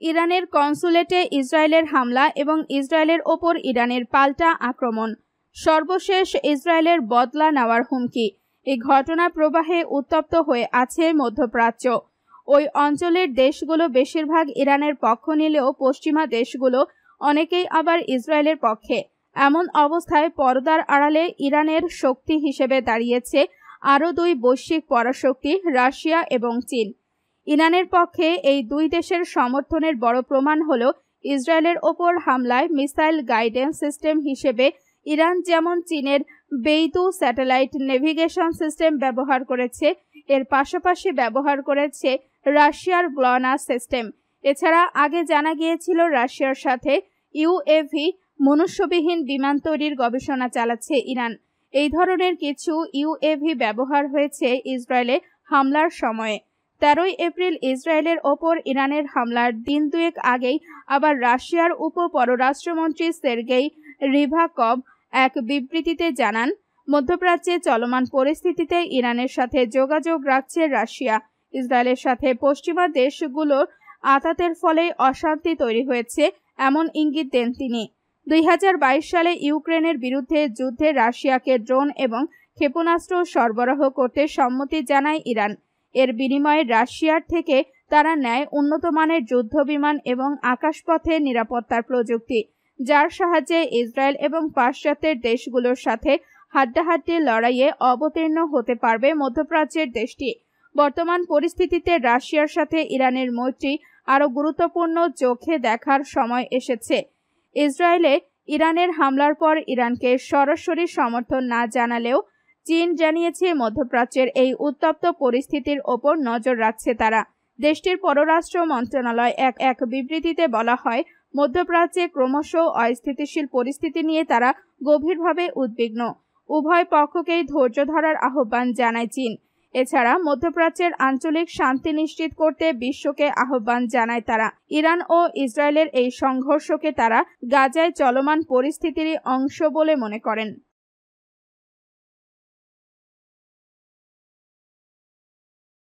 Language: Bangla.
ইরানের কনসুলেটে ইসরায়েলের হামলা এবং ইসরায়েলের ওপর ইরানের পাল্টা আক্রমণ। সর্বশেষ ইসরায়েলের বদলা নেওয়ার হুমকি। এই ঘটনা প্রবাহে উত্তপ্ত হয়ে আছে মধ্যপ্রাচ্য। ওই অঞ্চলের দেশগুলো বেশিরভাগ ইরানের পক্ষ নিলেও পশ্চিমা দেশগুলো অনেকেই আবার ইসরায়েলের পক্ষে। এমন অবস্থায় পর্দার আড়ালে ইরানের শক্তি হিসেবে দাঁড়িয়েছে আরও দুই বৈশ্বিক পরাশক্তি, রাশিয়া এবং চীন। ইরানের পক্ষে এই দুই দেশের সমর্থনের বড় প্রমাণ হল ইসরায়েলের ওপর হামলায় মিসাইল গাইডেন্স সিস্টেম হিসেবে ইরান যেমন চীনের বেইদু স্যাটেলাইট নেভিগেশন সিস্টেম ব্যবহার করেছে, এর পাশাপাশি ব্যবহার করেছে রাশিয়ার গ্লনাস সিস্টেম। এছাড়া আগে জানা গিয়েছিল রাশিয়ার সাথে ইউএভি মনুষ্যবিহীন বিমান তৈরির গবেষণা চালাচ্ছে ইরান। এই ধরনের কিছু ইউএভি ব্যবহার হয়েছে ইসরায়েলে হামলার সময়ে। 13 এপ্রিল ইসরায়েলের ওপর ইরানের হামলার দিন দুয়েক আগেই আবার রাশিয়ার উপ-পররাষ্ট্রমন্ত্রী সের্গেই রিভাকভ এক বিবৃতিতে জানান, মধ্যপ্রাচ্যে চলমান পরিস্থিতিতে ইরানের সাথে যোগাযোগ রাখছে রাশিয়া। ইসরায়েলের সাথে পশ্চিমা দেশগুলোর আতাতের ফলে অশান্তি তৈরি হয়েছে এমন ইঙ্গিত দেন তিনি। 2022 সালে ইউক্রেনের বিরুদ্ধে যুদ্ধে রাশিয়াকে ড্রোন এবং ক্ষেপণাস্ত্র সরবরাহ করতে সম্মতি জানায় ইরান। এর বিনিময়ে রাশিয়ার থেকে তারা নেয় উন্নত মানের যুদ্ধবিমান এবং আকাশপথে নিরাপত্তার প্রযুক্তি, যার সাহায্যে ইসরায়েল এবং পাশ্চাত্যের দেশগুলোর সাথে হাড্ডাহাড্ডি লড়াইয়ে অবতীর্ণ হতে পারবে মধ্যপ্রাচ্যের দেশটি। বর্তমান পরিস্থিতিতে রাশিয়ার সাথে ইরানের মৈত্রী আরও গুরুত্বপূর্ণ চোখে দেখার সময় এসেছে। ইসরায়েলে ইরানের হামলার পর ইরানকে সরাসরি সমর্থন না জানালেও চীন জানিয়েছে মধ্যপ্রাচ্যের এই উত্তপ্ত পরিস্থিতির ওপর নজর রাখছে তারা। দেশটির পররাষ্ট্র মন্ত্রণালয় এক বিবৃতিতে বলা হয়, মধ্যপ্রাচ্যে ক্রমশ অস্থিতিশীল পরিস্থিতি নিয়ে তারা গভীরভাবে উদ্বিগ্ন। উভয় পক্ষকেই ধৈর্য ধরার আহ্বান জানায় চীন। এছাড়া মধ্যপ্রাচ্যের আঞ্চলিক শান্তি নিশ্চিত করতে বিশ্বকে আহ্বান জানায় তারা। ইরান ও ইসরায়েলের এই সংঘর্ষকে তারা গাজায় চলমান পরিস্থিতির অংশ বলে মনে করেন।